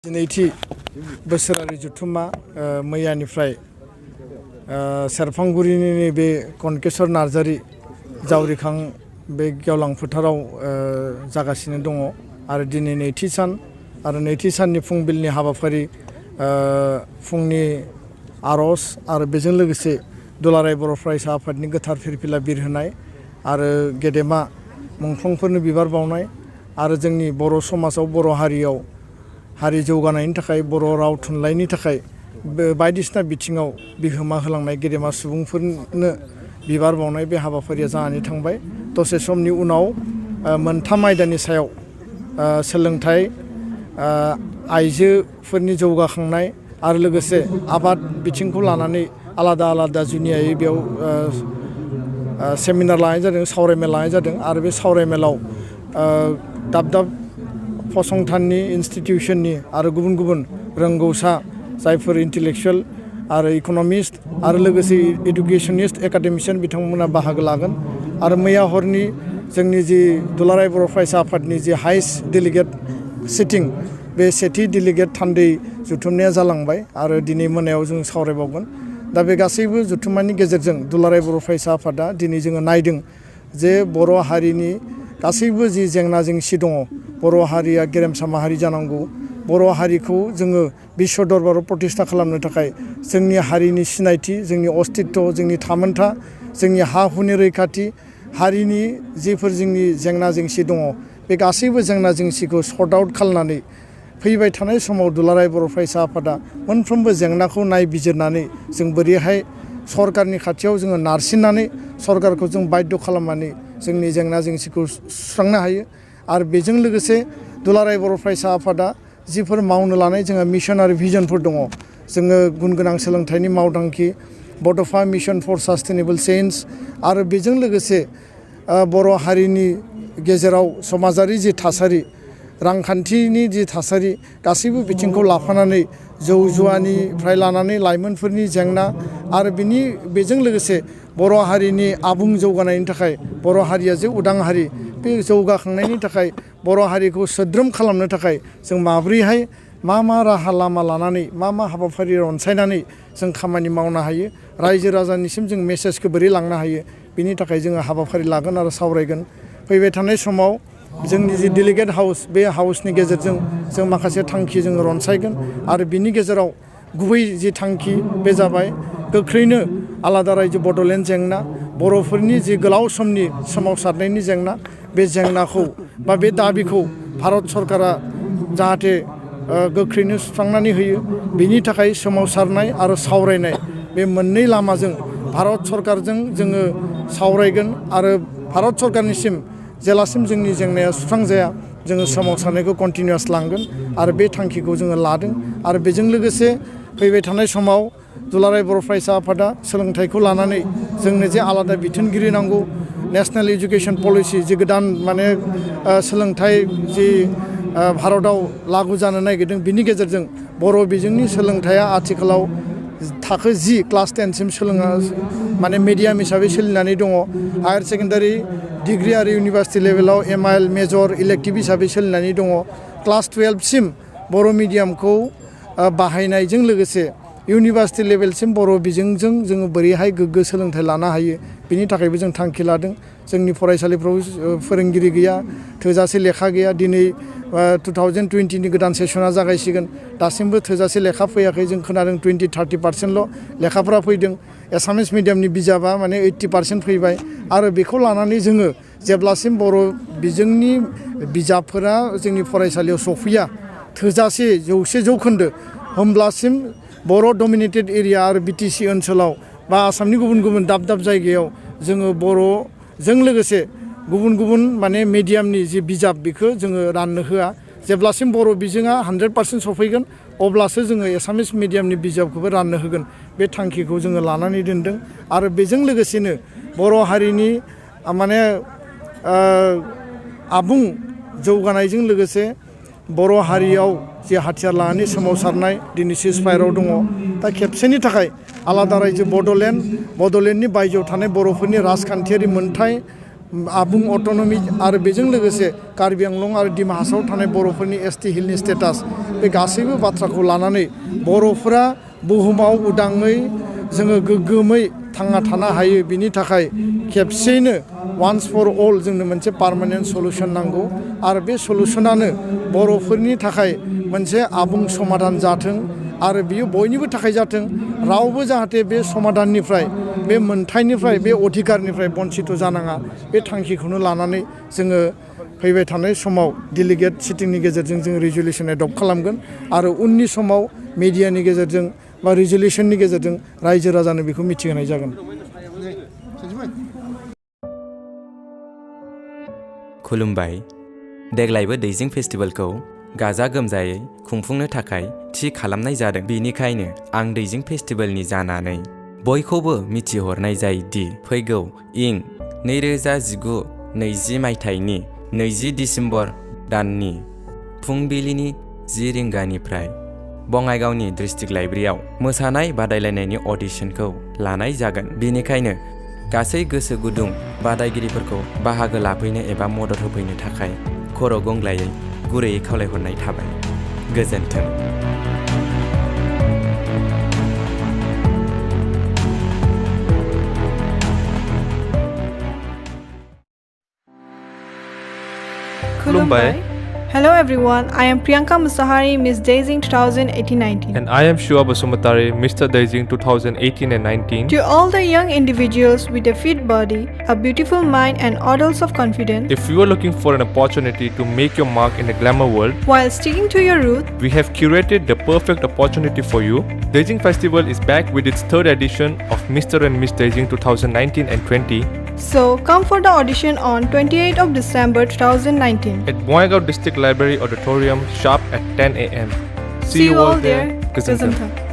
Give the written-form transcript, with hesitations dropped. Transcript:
दिनैथि बोसोरारि जुथुमा मैयानिफ्राय सेरफांगुरिनि बे कनकेश्वर नार्जारी जावरिखां बे गेवलां फोथाराव जागासिनो दङ आरो दिनै नैथि सान आरो नैथि साननि फुंबिलनि हाबाफारि फुंनि आरज आरो बेजों लोगोसे दुलाराय बर' फरायसा आफादनि गोथार फिरफिला बिरहोनाय आरो गेदेमा मुंख्लंफोरनो बिबार बावनाय आरो जोंनि बर' समाजाव बर' हारियाव हारि जौगानायनि थाखाय बर' राव थुनलाइनि थाखाय बायदिसिना बिथिङाव बिहोमा होलांनाय गेदेमा सुबुंफोरनो बिबार बावनाय बे हाबाफारिया जानानै थांबाय। दसे समनि उनाव मोनथाम आयदानि सायाव सोलोंथाइ, आइजोफोरनि जौगाखांनाय आरो लोगोसे आबाद बिथिंखौ लानानै आलादा आलादा जुनियायै बेयाव सेमिनार लानाय जादों, सावरायमेल लानाय जादों आरो बे सावरायमेलाव दाब दाब फसंथाननि इन्सटिटिउसननि आरो गुबुन गुबुन रोंगौसा जायफोर इन्टेलेक्सुयेल आरो इक'नमिस्ट आरो लोगोसे इडुकेसनिस्ट एकाडेमिशियान बिथांमोना बाहागो लागोन आरो मैया हरनि जोंनि जि दुलाराय बर' फरायसा आफादनि जि हाइस्ट डेलिगेट सिटिं बे सेथि डेलिगेट थान्दै जुथुमनाया जालांबाय आरो दिनै मोनायाव जों सावरायबावगोन। दा बे गासैबो जुथुमानि गेजेरजों दुलाराय बर' फरायसा आफादा दिनै जोङो नायदों जे बर' हारिनि गासैबो जि जेंना जेंसि दङ, बर' हारिया गेरेमसा माहारि जानांगौ, बर' हारिखौ जोङो बिश्व दरबाराव प्रतिष्ठा खालामनो थाखाय जोंनि हारिनि सिनायथि, जोंनि अस्तित्व, जोंनि थामोन्था, जोंनि हा हुनि रैखाथि, हारिनि जिफोर जोंनि जेंना जेंसि दङ बे गासैबो जेंना जेंसिखौ सर्ट आउट खालामनानै फैबाय थानाय समाव दुलाराय बर' फरायसा आफादा मोनफ्रोमबो जेंनाखौ नायबिजिरनानै जों बोरैहाय सरकारनि खाथियाव जोङो नारसिननानै सरकारखौ जों बाध्य खालामनानै जोंनि जेंना जेंसिखौ सुस्रांनो हायो। आरो बेजों लोगोसे दुलाराय बर' फरायसा आफादा जिफोर मावनो लानाय जोंहा मिशन आरो भिजनफोर दङ, जोङो गुन गोनां सोलोंथाइनि मावथांखि, बड'फा मिशन फर सास्टेनेबल चेन्ज आरो बेजों लोगोसे बर' हारिनि गेजेराव समाजारि जि थासारि, रांखान्थिनि जि थासारि गासैबो बिथिंखौ लाफानानै जौ जुवानिफ्राय लानानै लाइमोनफोरनि जेंना आरो बेजों लोगोसे बर' हारिनि आबुं जौगानायनि थाखाय बर' हारिया जे उदां हारि बे जौगाखांनायनि थाखाय बर' हारिखौ सोद्रोम खालामनो थाखाय जों माब्रैहाय मा राहा लामा लानानै मा हाबाफारि रनसायनानै जों खामानि मावनो हायो, रायजो राजानिसिम जों मेसेजखौ बोरै लांनो हायो, बिनि थाखाय जोङो हाबाफारि लागोन आरो सावरायगोन। फैबाय थानाय समाव जोंनि जि डेलिगेट हाउस बे हाउसनि गेजेरजों जों माखासे थांखि जोङो रनसायगोन आरो बिनि गेजेराव गुबै जि थांखि बे जाबाय गोख्रैनो आलादा रायजो बड'लेण्ड जेंना, बर'फोरनि जि गोलाव समनि सोमावसारनायनि जेंना, बे जेंनाखौ बा बे दाबिखौ भारत सरकारा जाहाथे गोख्रैनो सुस्रांनानै होयो, बिनि थाखाय सोमावसारनाय आरो सावरायनाय बे मोननै लामाजों भारत सरकारजों जोङो सावरायगोन आरो भारत सरकारनिसिम जेलासिम जोंनि जेंनाया सुस्रांजाया जोङो सोमावसारनायखौ कन्टिनिउआस लांगोन आरो बे थांखिखौ जोङो लादों। आरो बेजों लोगोसे फैबाय थानाय समाव दुलाराय बर' फरायसा आफादा सोलोंथाइखौ लानानै जोंनो जे आलादा बिथोनगिरि नांगौ, नेशनेल इडुकेसन पलिसि जि गोदान सोलोंथाइ जि भारताव लागु जानो नागिरदों, बिनि गेजेरजों बर' बिजोंनि सोलोंथाइया आथिखालाव थाखो 10 क्लास 10 सिम मिडियाम हिसाबै सोलिनानै दङ। हायार सेकेन्डारि, डिग्री आरो इउनिभार्सिटि लेभेलाव MIL मेजर इलेक्टिभ हिसाबै सोलिनानै दङ। क्लास 12 सिम बर' मिडियामखौ बाहायनायजों लोगोसे इउनिभार्सिटि लेभेलसिम बर' बिजोंजों जोङो बोरैहाय गोग्गो सोलोंथाइ लानो हायो, बिनि थाखायबो जों थांखि लादों। जोंनि फरायसालिफ्राव फोरोंगिरि गैया, थोजासे लेखा गैया। दिनै 2020नि गोदान सेसना जागायसिगोन, दासिमबो थोजासे लेखा फैयाखै। जों खोनादों 20-30% लेखाफ्रा फैदों। एसामिस मिडियामनि बिजाबा 80% फैबाय आरो बेखौ लानानै जोङो जेब्लासिम बर' बिजोंनि बिजाबफोरा जोंनि फरायसालियाव सफैया थोजासे 100% होमब्लासिम बर' डमिनेटेड एरिया आरो BTC ओनसोलाव बा आसामनि गुबुन गुबुन दाब दाब जायगायाव जोङो बर'जों लोगोसे गुबुन गुबुन मिडियामनि जि बिजाब बेखौ जोङो राननो होआ। जेब्लासिम बर' बिजोङा 100% सफैगोन अब्लासो जोङो एसामिस मिडियामनि बिजाबखौबो राननो होगोन। बे थांखिखौ जोङो लानानै दोनदों आरो बेजों लोगोसेनो बर' हारिनि आबुं जौगानायजों लोगोसे बर' हारियाव जे हाथियार लानानै सोमावसारनाय दिनै सिजफायाराव दङ। दा खेबसेनि थाखाय आलादा रायजो बड'लेण्डनि बायजोआव थानाय बर'फोरनि राजखान्थियारि मोनथाय आबुं अट'नमि आरो बेजों लोगोसे कार्बि आंलं आरो डिमा हासाराव थानाय बर'फोरनि एसटि हिलनि स्टेटास बे गासैबो बाथ्राखौ लानानै बर'फोरा बुहुमाव उदाङै जोङो गोग्गोमै थांना थानो हायो बिनि थाखाय खेबसेयैनो वान्स फर अल जोंनो मोनसे पार्मानेन्ट सलुसन नांगौ आरो बे सलुसनानो बर'फोरनि थाखाय मोनसे आबुं समाधान जाथों आरो बियो बयनिबो थाखाय जाथों रावबो जाहाथे बे समाधाननिफ्राय बे मोनथायनिफ्राय बे अधिकारनिफ्राय बन्सित जानाङा बे थांखिखौनो लानानै जोङो फैबाय थानाय समाव डेलिगेट सिटिंनि गेजेरजों जों रिजुलेसन एडप्ट खालामगोन आरो उननि समाव मिडियानि गेजेरजों बा रिजुलेसननि गेजेरजों रायजो राजानो बेखौ मिथिहोनाय जागोन। खुलुमबाय। देग्लायबो दैजिं फेस्टिभेलखौ गाजा गोमजायै खुंफुंनो थाखाय थि खालामनाय जादों। बेनिखायनो आं दैजिं फेस्टिभेलनि जानानै बयखौबो मिथिहरनाय जायोदि फैगौ इं 2019-20 मायथाइनि 20 दिसेम्बर दाननि फुंबिलिनि 10 रिंगानिफ्राय बङाइगावनि डिस्ट्रिक्ट लाइब्रेरियाव मोसानाय बादायलायनायनि अडिशनखौ लानाय जागोन। बेनिखायनो गासै गोसो गुदुं बादायगिरिफोरखौ बाहागो लाफैनो एबा मदद होफैनो थाखाय खर' गंग्लायै गुरैयै खावलायहरनाय थाबाय। गोजोन्थों। Khulumbai. Hello everyone, I am Priyanka Musahari, Miss Daising 2018-19. And I am Shua Basumatari, Mr. Daising 2018 and 19. To all the young individuals with a fit body, a beautiful mind and oodles of confidence, If you are looking for an opportunity to make your mark in the glamour world, while sticking to your roots, we have curated the perfect opportunity for you. Daising Festival is back with its third edition of Mr. and Miss Daising 2019 and 20 so come for the audition on 28th of December 2019. at Bongaigaon District Library Auditorium sharp at 10 a.m. See you all there. Gesundheit. Gesundheit.